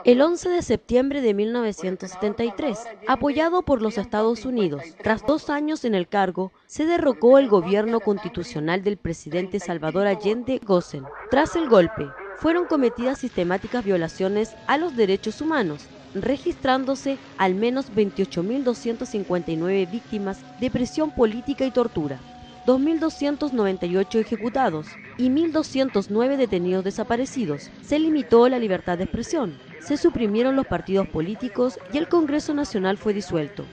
El 11 de septiembre de 1973, apoyado por los Estados Unidos, tras 2 años en el cargo, se derrocó el gobierno constitucional del presidente Salvador Allende Gossen. Tras el golpe, fueron cometidas sistemáticas violaciones a los derechos humanos, registrándose al menos 28.259 víctimas de presión política y tortura, 2.298 ejecutados y 1.209 detenidos desaparecidos. Se limitó la libertad de expresión, se suprimieron los partidos políticos y el Congreso Nacional fue disuelto.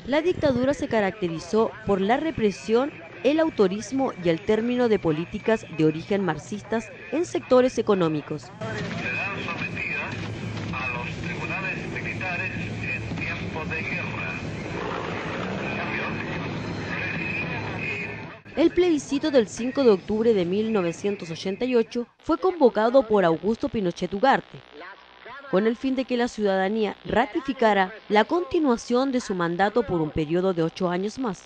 La dictadura se caracterizó por la represión, el autorismo y el término de políticas de origen marxistas en sectores económicos. Serán sometidas a los tribunales militares en tiempo de guerra. El plebiscito del 5 de octubre de 1988 fue convocado por Augusto Pinochet Ugarte, con el fin de que la ciudadanía ratificara la continuación de su mandato por un periodo de 8 años más.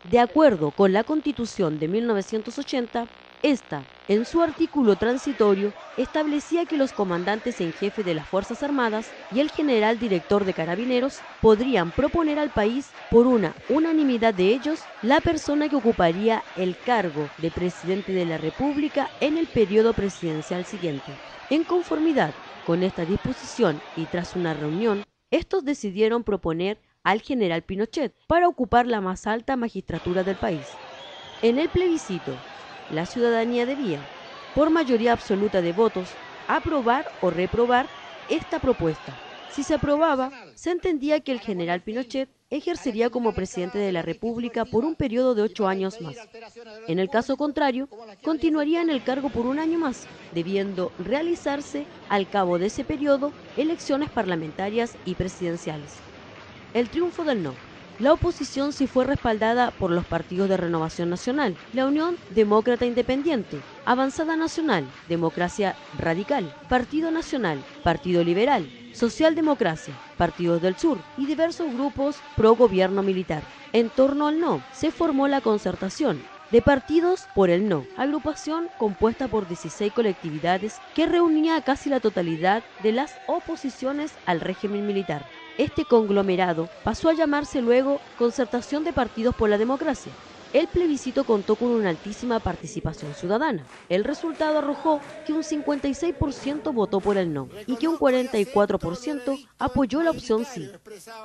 De acuerdo con la Constitución de 1980, esta, en su artículo transitorio, establecía que los comandantes en jefe de las Fuerzas Armadas y el general director de Carabineros podrían proponer al país, por una unanimidad de ellos, la persona que ocuparía el cargo de presidente de la República en el periodo presidencial siguiente. En conformidad con esta disposición y tras una reunión, estos decidieron proponer al general Pinochet para ocupar la más alta magistratura del país. En el plebiscito, la ciudadanía debía, por mayoría absoluta de votos, aprobar o reprobar esta propuesta. Si se aprobaba, se entendía que el general Pinochet ejercería como presidente de la República por un periodo de 8 años más. En el caso contrario, continuaría en el cargo por un año más, debiendo realizarse al cabo de ese periodo elecciones parlamentarias y presidenciales. El triunfo del no. La oposición sí fue respaldada por los partidos de Renovación Nacional, la Unión Demócrata Independiente, Avanzada Nacional, Democracia Radical, Partido Nacional, Partido Liberal, Socialdemocracia, Partidos del Sur y diversos grupos pro gobierno militar. En torno al no, se formó la Concertación de Partidos por el No, agrupación compuesta por 16 colectividades que reunía a casi la totalidad de las oposiciones al régimen militar. Este conglomerado pasó a llamarse luego Concertación de Partidos por la Democracia. El plebiscito contó con una altísima participación ciudadana. El resultado arrojó que un 56% votó por el no y que un 44% apoyó la opción sí.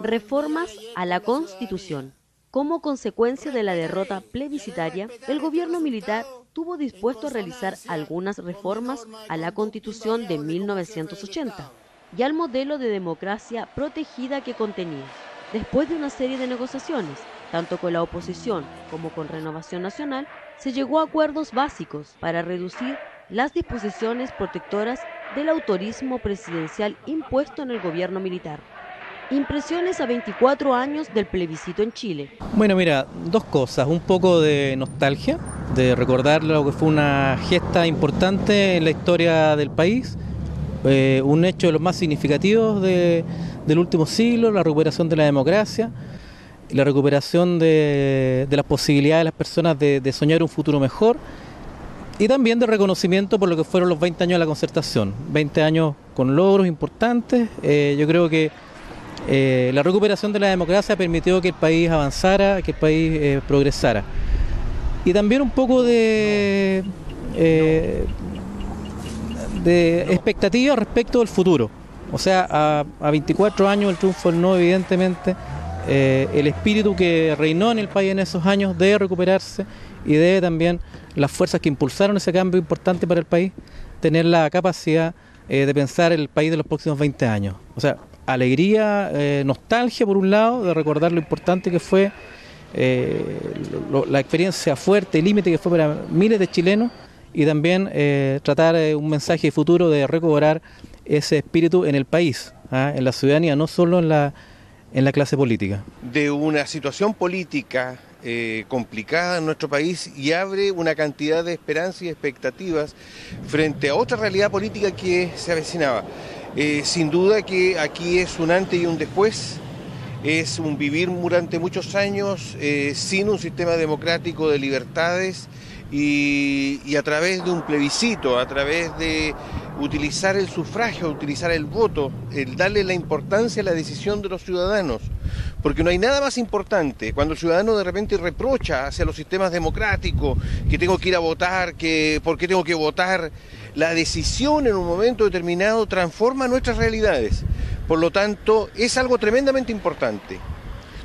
Reformas a la Constitución. Como consecuencia de la derrota plebiscitaria, el gobierno militar tuvo dispuesto a realizar algunas reformas a la Constitución de 1980 y al modelo de democracia protegida que contenía. Después de una serie de negociaciones, tanto con la oposición como con Renovación Nacional, se llegó a acuerdos básicos para reducir las disposiciones protectoras del autorismo presidencial impuesto en el gobierno militar. Impresiones a 24 años del plebiscito en Chile. Bueno, mira, dos cosas, un poco de nostalgia, de recordar lo que fue una gesta importante en la historia del país, un hecho de los más significativos del último siglo, la recuperación de la democracia, la recuperación de las posibilidades de las personas de soñar un futuro mejor y también de reconocimiento por lo que fueron los 20 años de la Concertación, 20 años con logros importantes. Yo creo que la recuperación de la democracia permitió que el país avanzara, que el país progresara. Y también un poco de expectativas respecto del futuro. O sea, a 24 años el triunfo del no, evidentemente, el espíritu que reinó en el país en esos años debe recuperarse y debe también las fuerzas que impulsaron ese cambio importante para el país tener la capacidad de pensar el país de los próximos 20 años. O sea, alegría, nostalgia por un lado, de recordar lo importante que fue la experiencia fuerte y límite que fue para miles de chilenos, y también tratar un mensaje de futuro de recobrar ese espíritu en el país, en la ciudadanía, no solo en la clase política. De una situación política complicada en nuestro país y abre una cantidad de esperanzas y expectativas frente a otra realidad política que se avecinaba. Sin duda que aquí es un antes y un después, es un vivir durante muchos años sin un sistema democrático de libertades y a través de un plebiscito, a través de utilizar el sufragio, utilizar el voto, el darle la importancia a la decisión de los ciudadanos. Porque no hay nada más importante cuando el ciudadano de repente reprocha hacia los sistemas democráticos, que tengo que ir a votar, que por qué tengo que votar. La decisión en un momento determinado transforma nuestras realidades. Por lo tanto, es algo tremendamente importante.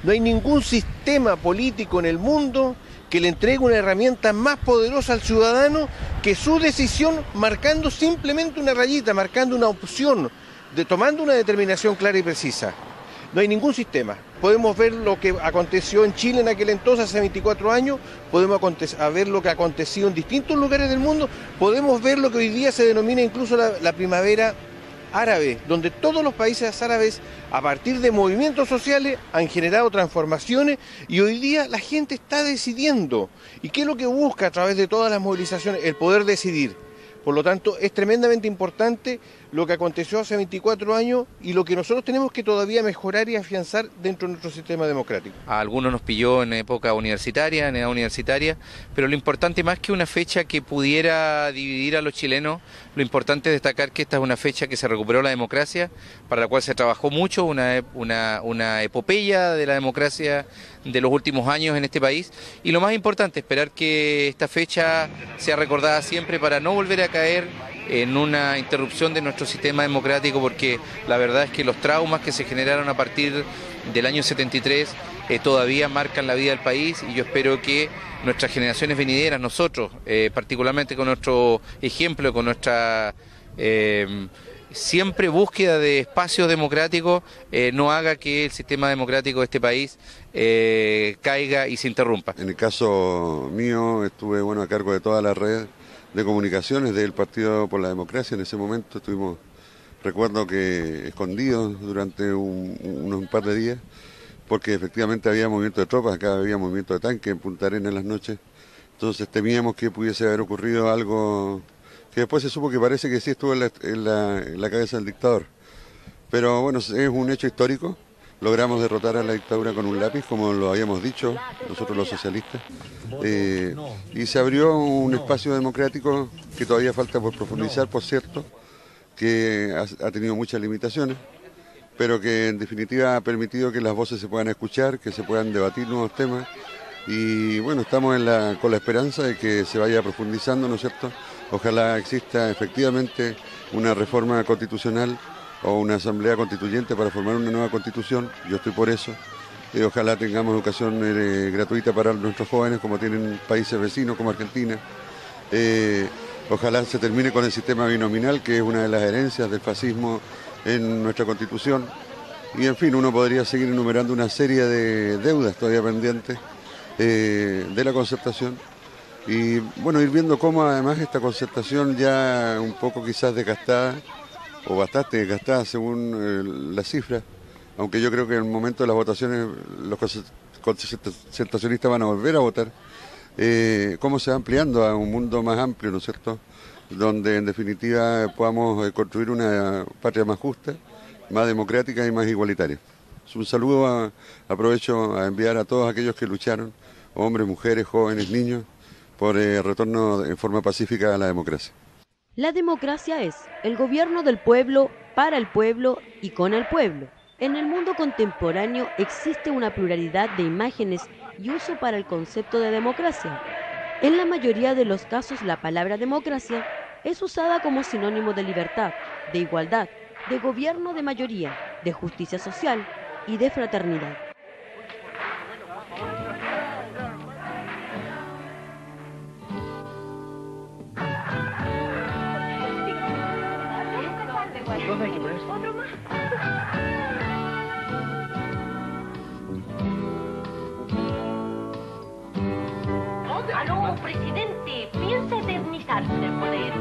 No hay ningún sistema político en el mundo que le entregue una herramienta más poderosa al ciudadano que su decisión, marcando simplemente una rayita, marcando una opción, tomando una determinación clara y precisa. No hay ningún sistema. Podemos ver lo que aconteció en Chile en aquel entonces, hace 24 años, podemos ver lo que ha acontecido en distintos lugares del mundo, podemos ver lo que hoy día se denomina incluso la primavera árabe, donde todos los países árabes, a partir de movimientos sociales, han generado transformaciones y hoy día la gente está decidiendo. ¿Y qué es lo que busca a través de todas las movilizaciones? El poder decidir. Por lo tanto, es tremendamente importante lo que aconteció hace 24 años y lo que nosotros tenemos que todavía mejorar y afianzar dentro de nuestro sistema democrático. A algunos nos pilló en época universitaria, en edad universitaria, pero lo importante más que una fecha que pudiera dividir a los chilenos, lo importante es destacar que esta es una fecha que se recuperó la democracia, para la cual se trabajó mucho, una epopeya de la democracia de los últimos años en este país, y lo más importante, esperar que esta fecha sea recordada siempre para no volver a caer en una interrupción de nuestro sistema democrático, porque la verdad es que los traumas que se generaron a partir del año 73 todavía marcan la vida del país, y yo espero que nuestras generaciones venideras, nosotros, particularmente con nuestro ejemplo, con nuestra siempre búsqueda de espacios democráticos, no haga que el sistema democrático de este país caiga y se interrumpa. En el caso mío estuve a cargo de toda la red de comunicaciones del Partido por la Democracia. En ese momento estuvimos, recuerdo que escondidos durante un par de días, porque efectivamente había movimiento de tropas, acá había movimiento de tanques en Punta Arenas en las noches, entonces temíamos que pudiese haber ocurrido algo que después se supo que parece que sí estuvo en la cabeza del dictador. Pero bueno, es un hecho histórico. Logramos derrotar a la dictadura con un lápiz, como lo habíamos dicho nosotros los socialistas, y se abrió un espacio democrático que todavía falta por profundizar, por cierto, que ha tenido muchas limitaciones, pero que en definitiva ha permitido que las voces se puedan escuchar, que se puedan debatir nuevos temas, y bueno, estamos con la esperanza de que se vaya profundizando, ¿no es cierto? Ojalá exista efectivamente una reforma constitucional o una asamblea constituyente para formar una nueva constitución. Yo estoy por eso. Ojalá tengamos educación gratuita para nuestros jóvenes, como tienen países vecinos como Argentina. Ojalá se termine con el sistema binominal, que es una de las herencias del fascismo en nuestra constitución. Y en fin, uno podría seguir enumerando una serie de deudas todavía pendientes de la concertación. Y bueno, ir viendo cómo además esta concertación ya un poco quizás desgastada, o bastante desgastada según las cifras, aunque yo creo que en el momento de las votaciones los concertacionistas van a volver a votar, cómo se va ampliando a un mundo más amplio, ¿no es cierto?, donde en definitiva podamos construir una patria más justa, más democrática y más igualitaria. Un saludo, aprovecho a enviar a todos aquellos que lucharon, hombres, mujeres, jóvenes, niños, por el retorno en forma pacífica a la democracia. La democracia es el gobierno del pueblo, para el pueblo y con el pueblo. En el mundo contemporáneo existe una pluralidad de imágenes y uso para el concepto de democracia. En la mayoría de los casos, la palabra democracia es usada como sinónimo de libertad, de igualdad, de gobierno de mayoría, de justicia social y de fraternidad. ¡Aló, presidente! ¿Piensa eternizarse el poder?